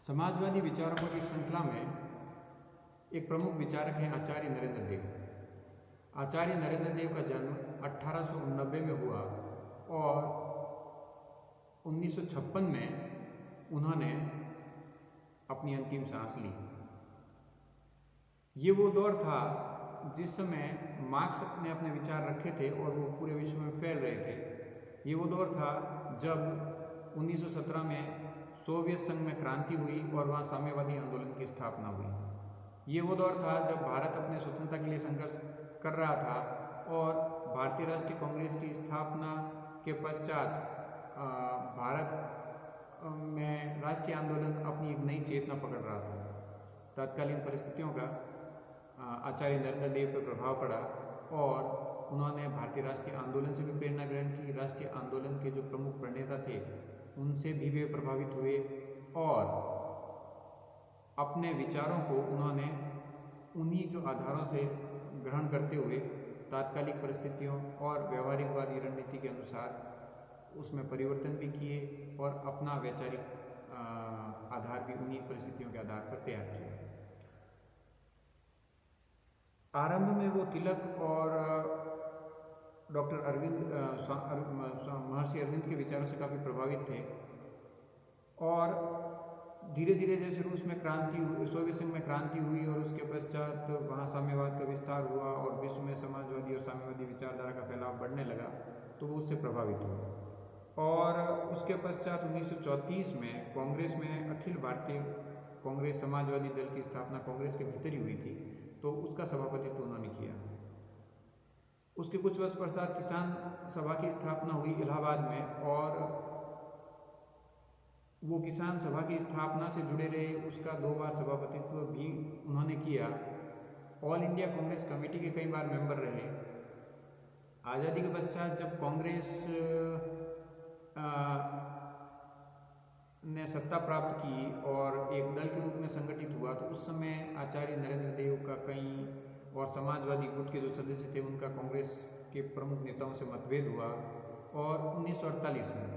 समाजवादी विचारकों की श्रृंखला में एक प्रमुख विचारक हैं आचार्य नरेंद्र देव। आचार्य नरेंद्र देव का जन्म 1890 में हुआ और 1956 में उन्होंने अपनी अंतिम सांस ली। ये वो दौर था जिस समय मार्क्स ने अपने विचार रखे थे और वो पूरे विश्व में फैल रहे थे। ये वो दौर था जब 1917 में सोवियत संघ में क्रांति हुई और वहाँ साम्यवादी आंदोलन की स्थापना हुई। ये वो दौर था जब भारत अपने स्वतंत्रता के लिए संघर्ष कर रहा था और भारतीय राष्ट्रीय कांग्रेस की स्थापना के पश्चात भारत में राष्ट्रीय आंदोलन अपनी एक नई चेतना पकड़ रहा था। तत्कालीन परिस्थितियों का आचार्य नरेंद्र देव पर प्रभाव पड़ा और उन्होंने भारतीय राष्ट्रीय आंदोलन से भी प्रेरणा ग्रहण की। राष्ट्रीय आंदोलन के जो प्रमुख प्रणेता थे उनसे भी वे प्रभावित हुए और अपने विचारों को उन्होंने उन्हीं जो आधारों से ग्रहण करते हुए तात्कालिक परिस्थितियों और व्यवहारिकवादी रणनीति के अनुसार उसमें परिवर्तन भी किए और अपना वैचारिक आधार भी उन्हीं परिस्थितियों के आधार पर तैयार किया। आरंभ में वो तिलक और डॉक्टर महर्षि अरविंद के विचारों से काफ़ी प्रभावित थे और धीरे धीरे जैसे रूस में क्रांति हुई, सोवियत संघ में क्रांति हुई और उसके पश्चात वहाँ साम्यवाद का विस्तार हुआ और विश्व में समाजवादी और साम्यवादी विचारधारा का फैलाव बढ़ने लगा, तो वो उससे प्रभावित हुआ। और उसके पश्चात 1934 में कांग्रेस में अखिल भारतीय कांग्रेस समाजवादी दल की स्थापना कांग्रेस के भीतर ही हुई थी, तो उसका सभापतित्व उन्होंने किया। उसके कुछ वर्ष पश्चात किसान सभा की स्थापना हुई इलाहाबाद में और वो किसान सभा की स्थापना से जुड़े रहे। उसका 2 बार सभापतित्व भी उन्होंने किया। ऑल इंडिया कांग्रेस कमेटी के कई बार मेंबर रहे। आज़ादी के पश्चात जब कांग्रेस ने सत्ता प्राप्त की और एक दल के रूप में संगठित हुआ, तो उस समय आचार्य नरेंद्र देव का कई और समाजवादी गुट के जो सदस्य थे उनका कांग्रेस के प्रमुख नेताओं से मतभेद हुआ और 1948 में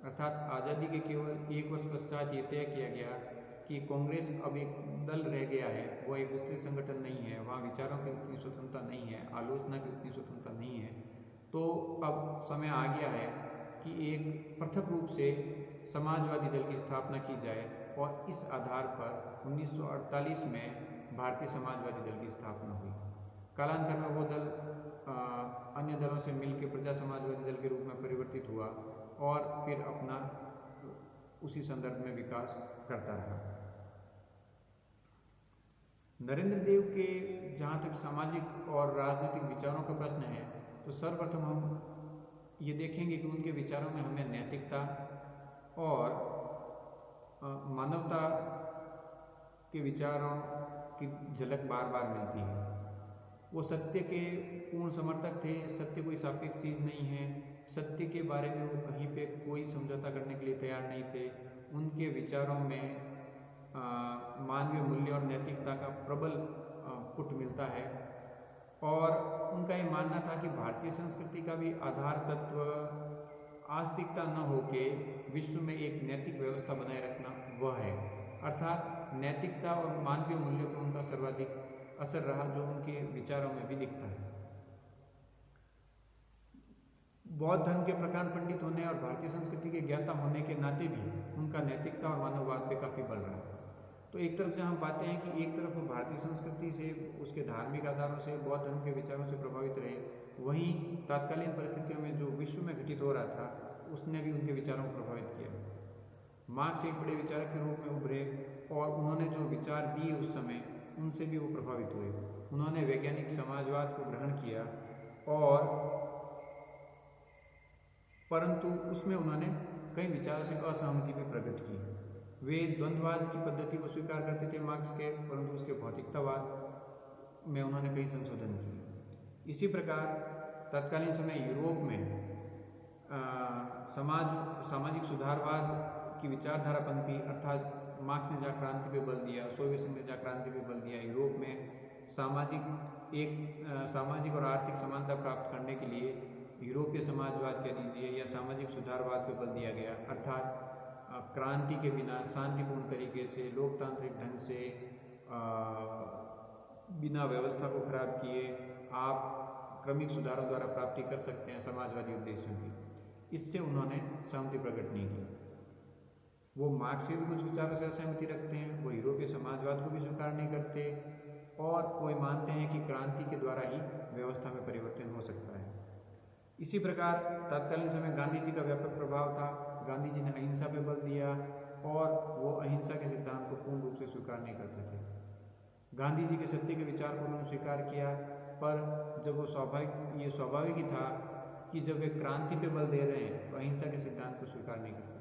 अर्थात आज़ादी के केवल 1 वर्ष पश्चात ये तय किया गया कि कांग्रेस अब एक दल रह गया है, वो एक विस्तृत संगठन नहीं है, वहाँ विचारों की उतनी स्वतंत्रता नहीं है, आलोचना की उतनी स्वतंत्रता नहीं है। तो अब समय आ गया है कि एक पृथक रूप से समाजवादी दल की स्थापना की जाए और इस आधार पर 1948 में भारतीय समाजवादी दल की स्थापना हुई। कालांतर में वो दल अन्य दलों से मिलकर प्रजा समाजवादी दल के रूप में परिवर्तित हुआ और फिर अपना उसी संदर्भ में विकास करता रहा। नरेंद्र देव के जहाँ तक सामाजिक और राजनीतिक विचारों का प्रश्न है, तो सर्वप्रथम हम ये देखेंगे कि उनके विचारों में हमें नैतिकता और मानवता के विचारों की झलक बार बार मिलती है। वो सत्य के पूर्ण समर्थक थे। सत्य कोई सापेक्ष चीज़ नहीं है। सत्य के बारे में वो कहीं पे कोई समझौता करने के लिए तैयार नहीं थे। उनके विचारों में मानवीय मूल्य और नैतिकता का प्रबल पुट मिलता है और उनका ये मानना था कि भारतीय संस्कृति का भी आधार तत्व आस्तिकता न होके विश्व में एक नैतिक व्यवस्था बनाए रखना वह है। अर्थात नैतिकता और मानवीय मूल्यों पर उनका सर्वाधिक असर रहा, जो उनके विचारों में भी दिखता है। बौद्ध धर्म के प्रकांड पंडित होने और भारतीय संस्कृति के ज्ञाता होने के नाते भी उनका नैतिकता और मानववाद पे काफ़ी बल रहा है। तो एक तरफ जहाँ हम पाते हैं कि एक तरफ वो भारतीय संस्कृति से, उसके धार्मिक आधारों से, बौद्ध धर्म के विचारों से प्रभावित रहे, वहीं तत्कालीन परिस्थितियों में जो विश्व में घटित हो रहा था उसने भी उनके विचारों को प्रभावित किया। मार्क्स एक बड़े विचारक के रूप में उभरे और उन्होंने जो विचार दिए उस समय उनसे भी वो प्रभावित हुए। उन्होंने वैज्ञानिक समाजवाद को ग्रहण किया और परंतु उसमें उन्होंने कई विचारों से असहमति भी प्रकट की। वे द्वंद्ववाद की पद्धति को स्वीकार करते थे मार्क्स के, परंतु उसके भौतिकतावाद में उन्होंने कई संशोधन किए। इसी प्रकार तत्कालीन समय यूरोप में सामाजिक सुधारवाद की विचारधारा पनपी। अर्थात मार्क्स ने जहाँ क्रांति पे बल दिया, सोवियत संघ ने जहाँ क्रांति पे बल दिया, यूरोप में सामाजिक और आर्थिक समानता प्राप्त करने के लिए यूरोपीय समाजवाद कह लीजिए या सामाजिक सुधारवाद पे बल दिया गया। अर्थात क्रांति के बिना शांतिपूर्ण तरीके से लोकतांत्रिक ढंग से बिना व्यवस्था को खराब किए आप क्रमिक सुधारों द्वारा प्राप्ति कर सकते हैं समाजवादी उद्देश्यों की। इससे उन्होंने सहमति प्रकट नहीं की। वो मार्क्स के भी कुछ विचारों से असहमति रखते हैं, वो यूरोपीय समाजवाद को भी स्वीकार नहीं करते और वो मानते हैं कि क्रांति के द्वारा ही व्यवस्था में परिवर्तन हो सकता है। इसी प्रकार तत्कालीन समय गांधी जी का व्यापक प्रभाव था। गांधी जी ने अहिंसा पर बल दिया और वो अहिंसा के सिद्धांत को पूर्ण रूप से स्वीकार नहीं करते थे। गांधी जी के सत्य के विचार को उन्होंने स्वीकार किया, पर जब वो स्वाभाविक ही था कि जब वे क्रांति पे बल दे रहे हैं तो अहिंसा के सिद्धांत को स्वीकार नहीं कर सकते।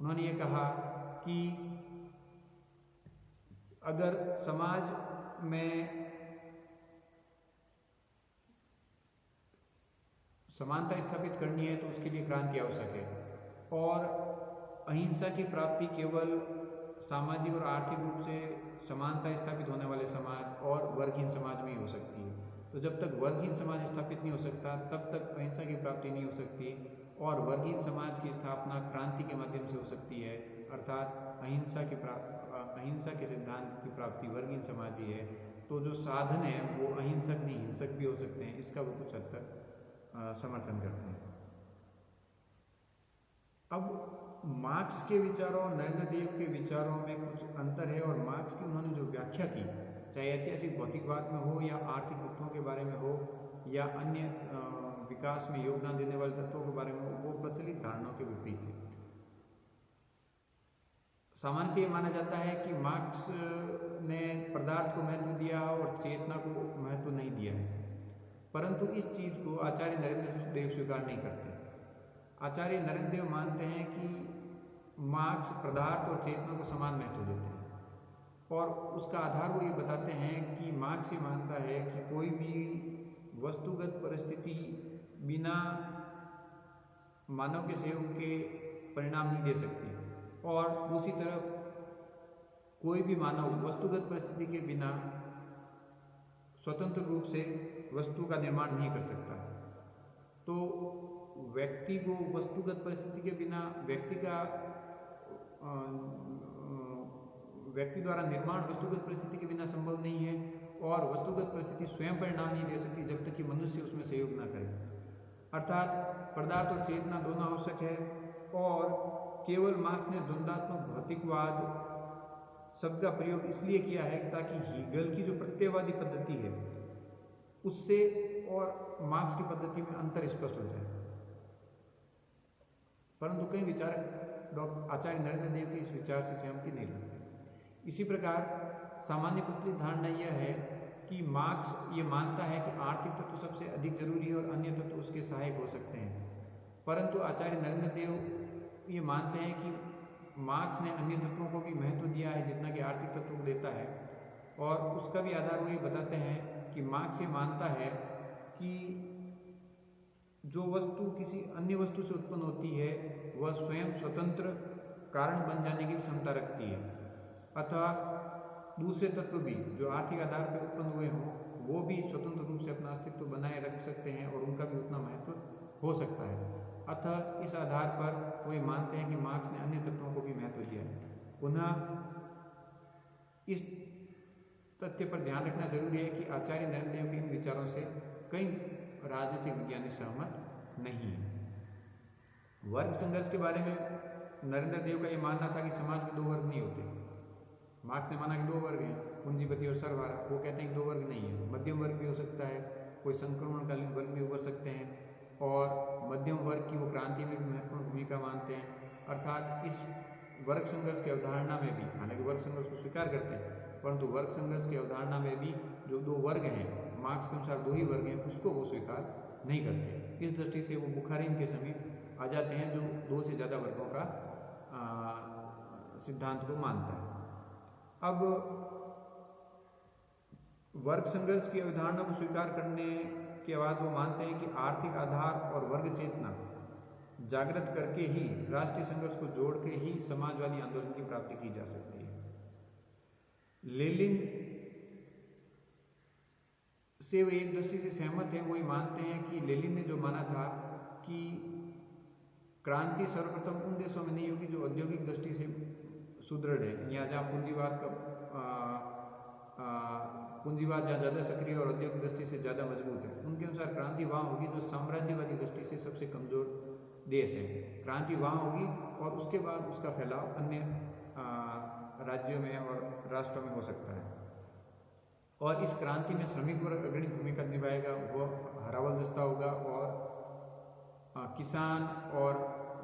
उन्होंने ये कहा कि अगर समाज में समानता स्थापित करनी है तो उसके लिए क्रांति आवश्यक है और अहिंसा की प्राप्ति केवल सामाजिक और आर्थिक रूप से समानता स्थापित होने वाले समाज और वर्गहीन समाज में ही हो सकती है। तो जब तक वर्गहीन समाज स्थापित नहीं हो सकता तब तक अहिंसा की प्राप्ति नहीं हो सकती और वर्गहीन समाज की स्थापना क्रांति के माध्यम से हो सकती है, अर्थात अहिंसा के सिद्धांत की प्राप्ति वर्गहीन समाज ही है। तो जो साधन है वो अहिंसक नहीं हिंसक भी हो सकते हैं, इसका वो कुछ हद तक समर्थन करते हैं। अब मार्क्स के विचारों और नरेंद्र देव के विचारों में कुछ अंतर है और मार्क्स की उन्होंने जो व्याख्या की, चाहे ऐतिहासिक भौतिकवाद में हो या आर्थिक तत्वों के बारे में हो या अन्य विकास में योगदान देने वाले तत्वों के बारे में हो, वो प्रचलित धारणाओं के विपरीत है। सामान्य ये माना जाता है कि मार्क्स ने पदार्थ को महत्व दिया और चेतना को महत्व नहीं दिया है, परंतु इस चीज़ को आचार्य नरेंद्र देव स्वीकार नहीं करते। आचार्य नरेंद्र देव मानते हैं कि मार्क्स पदार्थ और चेतना को समान महत्व देते हैं और उसका आधार वो ये बताते हैं कि मार्क्स ये मानता है कि कोई भी वस्तुगत परिस्थिति बिना मानव के सहयोग के परिणाम नहीं दे सकती और दूसरी तरफ कोई भी मानव वस्तुगत परिस्थिति के बिना स्वतंत्र रूप से वस्तु का निर्माण नहीं कर सकता। तो व्यक्ति को वस्तुगत परिस्थिति के बिना व्यक्ति द्वारा निर्माण वस्तुगत परिस्थिति के बिना संभव नहीं है और वस्तुगत परिस्थिति स्वयं परिणाम नहीं दे सकती जब तक कि मनुष्य उसमें सहयोग न करे। अर्थात पदार्थ और चेतना दोनों आवश्यक है और केवल मार्क्स ने द्वंद्वात्मक भौतिकवाद शब्द का प्रयोग इसलिए किया है ताकि हीगल की जो प्रत्ययवादी पद्धति है उससे और मार्क्स की पद्धति में अंतर स्पष्ट हो जाए। परंतु कई विचारक आचार्य नरेंद्र देव के इस विचार से सहमति नहीं रखते। इसी प्रकार सामान्य प्रचलित धारणा यह है कि मार्क्स ये मानता है कि आर्थिक तत्व सबसे अधिक जरूरी है और अन्य तत्व उसके सहायक हो सकते हैं, परंतु आचार्य नरेंद्र देव ये मानते हैं कि मार्क्स ने अन्य तत्वों को भी महत्व दिया है जितना कि आर्थिक तत्व को देता है और उसका भी आधार वो ये बताते हैं कि मार्क्स ये मानता है कि जो वस्तु किसी अन्य वस्तु से उत्पन्न होती है वह स्वयं स्वतंत्र कारण बन जाने की क्षमता रखती है, अथवा दूसरे तत्व भी जो आर्थिक आधार पर उत्पन्न हुए हों वो भी स्वतंत्र रूप से अपना अस्तित्व बनाए रख सकते हैं और उनका भी उतना महत्व हो सकता है। अतः इस आधार पर वो ये मानते हैं कि मार्क्स ने अन्य तत्वों को भी महत्व दिया है। पुनः इस तथ्य पर ध्यान रखना जरूरी है कि आचार्य नरेंद्र देव के इन विचारों से कई राजनीतिक विज्ञानी सहमत नहीं है। वर्ग संघर्ष के बारे में नरेंद्र देव का ये मानना था कि समाज में दो वर्ग नहीं होते। मार्क्स ने माना कि दो वर्ग हैं, पूंजीपति और सर्वहारा। वो कहते हैं कि दो वर्ग नहीं है, मध्यम वर्ग भी हो सकता है, कोई संक्रमणकालीन वर्ग भी उभर सकते हैं और मध्यम वर्ग की वो क्रांति में भी महत्वपूर्ण भूमिका मानते हैं। अर्थात इस वर्ग संघर्ष की अवधारणा में भी, हालांकि वर्ग संघर्ष को स्वीकार करते हैं, परंतु वर्ग संघर्ष की अवधारणा में भी जो दो वर्ग हैं, मार्क्स के अनुसार दो ही वर्ग हैं, उसको वो स्वीकार नहीं करते। इस दृष्टि से वो बुखारीन के समीप आ जाते हैं जो दो से ज़्यादा वर्गों का सिद्धांत को मानता है। अब वर्ग संघर्ष की अवधारणा को स्वीकार करने के बाद वो मानते हैं कि आर्थिक आधार और वर्ग चेतना जागृत करके ही राष्ट्रीय संघर्ष को जोड़ के ही समाजवादी आंदोलन की प्राप्ति की जा सकती है। लेनिन से वे एक दृष्टि से सहमत हैं। वो ये मानते हैं कि लेनिन ने जो माना था कि क्रांति सर्वप्रथम उन देशों में नहीं होगी जो औद्योगिक दृष्टि से सुदृढ़ है, या जहाँ पूंजीवाद जहाँ ज़्यादा सक्रिय और औद्योगिक दृष्टि से ज़्यादा मजबूत है। उनके अनुसार क्रांति वहाँ होगी जो साम्राज्यवादी दृष्टि से सबसे कमज़ोर देश है। क्रांति वहाँ होगी और उसके बाद उसका फैलाव अन्य राज्यों में और राष्ट्रों में हो सकता है। और इस क्रांति में श्रमिक वर्ग अग्रणी भूमिका निभाएगा, वह हरावल दस्ता होगा, और किसान और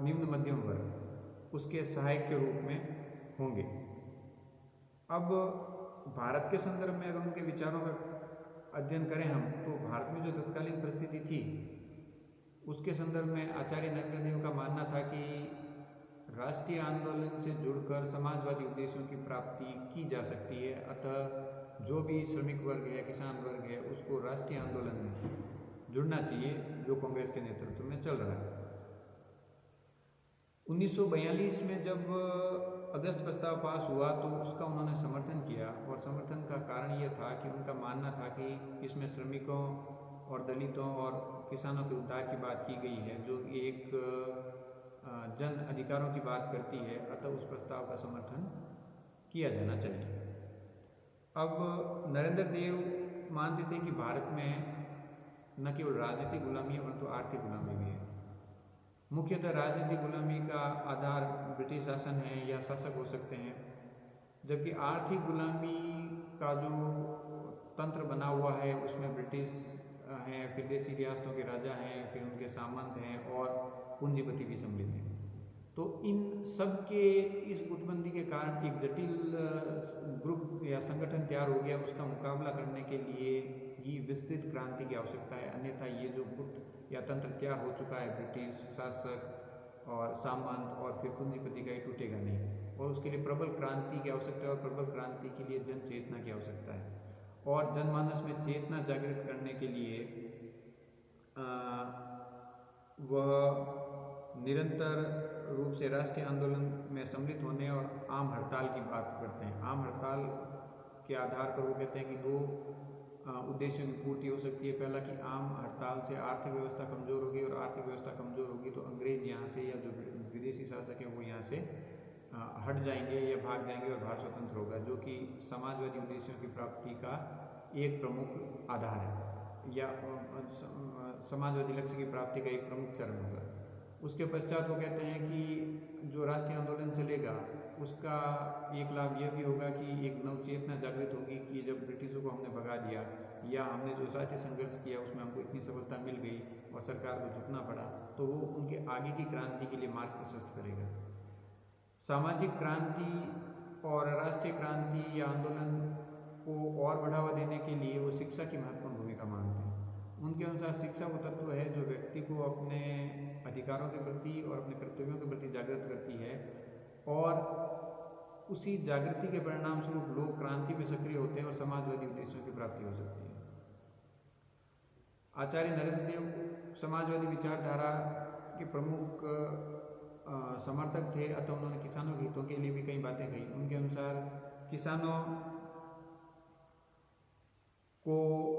निम्न मध्यम वर्ग उसके सहायक के रूप में होंगे। अब भारत के संदर्भ में अगर उनके विचारों का अध्ययन करें हम, तो भारत में जो तत्कालीन परिस्थिति थी उसके संदर्भ में आचार्य नरेंद्र देव का मानना था कि राष्ट्रीय आंदोलन से जुड़कर समाजवादी उद्देश्यों की प्राप्ति की जा सकती है। अतः जो भी श्रमिक वर्ग है, किसान वर्ग है, उसको राष्ट्रीय आंदोलन में जुड़ना चाहिए जो कांग्रेस के नेतृत्व में चल रहा है। 1942 में जब अगस्त प्रस्ताव पास हुआ तो उसका उन्होंने समर्थन किया, और समर्थन का कारण यह था कि उनका मानना था कि इसमें श्रमिकों और दलितों और किसानों के उद्धार की बात की गई है, जो एक जन अधिकारों की बात करती है। अतः उस प्रस्ताव का समर्थन किया जाना चाहिए। अब नरेंद्र देव मानते थे कि भारत में न केवल राजनीतिक गुलामी है परंतु आर्थिक गुलामी भी है। मुख्यतः राजनीतिक गुलामी का आधार ब्रिटिश शासन है या शासक हो सकते हैं, जबकि आर्थिक गुलामी का जो तंत्र बना हुआ है उसमें ब्रिटिश हैं, फिर देसी रियासतों के राजा हैं, फिर उनके सामंत हैं और पूंजीपति भी सम्मिलित हैं। तो इन सब के इस गुटबंदी के कारण एक जटिल ग्रुप या संगठन तैयार हो गया। उसका मुकाबला करने के लिए ये विस्तृत क्रांति की आवश्यकता है, अन्यथा ये जो गुट या तंत्र तैयार हो चुका है ब्रिटिश शासक और सामंत और फिर पूंजीपति का, ये टूटेगा नहीं। और उसके लिए प्रबल क्रांति की आवश्यकता है, और प्रबल क्रांति के लिए जन चेतना की आवश्यकता है। और जनमानस में चेतना जागृत करने के लिए वह निरंतर रूप से राष्ट्रीय आंदोलन में सम्मिलित होने और आम हड़ताल की बात करते हैं। आम हड़ताल के आधार पर वो कहते हैं कि दो उद्देश्यों की पूर्ति हो सकती है। पहला कि आम हड़ताल से आर्थिक व्यवस्था कमज़ोर होगी, और आर्थिक व्यवस्था कमज़ोर होगी तो अंग्रेज यहाँ से या जो विदेशी शासक हैं वो यहाँ से हट जाएंगे या भाग जाएंगे और भारत स्वतंत्र होगा, जो कि समाजवादी उद्देश्यों की प्राप्ति का एक प्रमुख आधार है, या समाजवादी लक्ष्य की प्राप्ति का एक प्रमुख चरण होगा। उसके पश्चात वो कहते हैं कि जो राष्ट्रीय आंदोलन चलेगा उसका एक लाभ यह भी होगा कि एक नवचेतना जागृत होगी कि जब ब्रिटिशों को हमने भगा दिया या हमने जो साथी संघर्ष किया उसमें हमको इतनी सफलता मिल गई और सरकार को झुकना पड़ा, तो वो उनके आगे की क्रांति के लिए मार्ग प्रशस्त करेगा। सामाजिक क्रांति और राष्ट्रीय क्रांति या आंदोलन को और बढ़ावा देने के लिए वो शिक्षा की महत्वपूर्ण भूमिका मानते हैं। उनके अनुसार शिक्षा वो तत्व है जो व्यक्ति को अपने अधिकारों के प्रति और अपने कर्तव्यों के प्रति जागृत करती है, और उसी जागृति के परिणाम स्वरूप लोग क्रांति में सक्रिय होते हैं और समाजवादी उद्देश्यों की प्राप्ति हो सकती है। आचार्य नरेंद्र देव समाजवादी विचारधारा के प्रमुख समर्थक थे, अतः उन्होंने किसानों के हितों के लिए भी कई बातें कही। उनके अनुसार किसानों को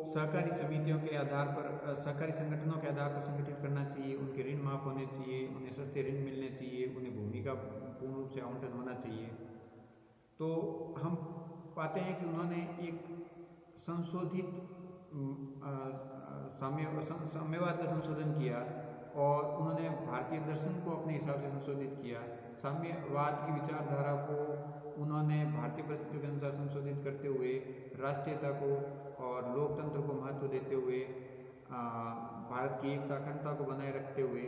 सहकारी समितियों के आधार पर, सहकारी संगठनों के आधार पर संगठित करना चाहिए, उनके ऋण माफ होने चाहिए, उन्हें सस्ते ऋण मिलने चाहिए, उन्हें भूमि का पूर्ण रूप से आवंटन होना चाहिए। तो हम पाते हैं कि उन्होंने एक संशोधित साम्यवाद का संशोधन किया और उन्होंने भारतीय दर्शन को अपने हिसाब से संशोधित किया। साम्यवाद की विचारधारा को उन्होंने भारतीय परिस्थितियों के अनुसार संशोधित करते हुए राष्ट्रीयता को और लोकतंत्र को महत्व देते हुए भारत की एकता अखंडता को बनाए रखते हुए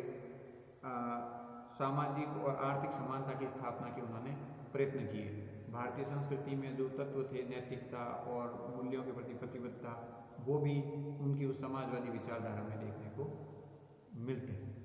सामाजिक और आर्थिक समानता की स्थापना के उन्होंने प्रयत्न किए। भारतीय संस्कृति में जो तत्व थे, नैतिकता और मूल्यों के प्रति प्रतिबद्धता, वो भी उनकी उस समाजवादी विचारधारा में देखने को मिलते हैं।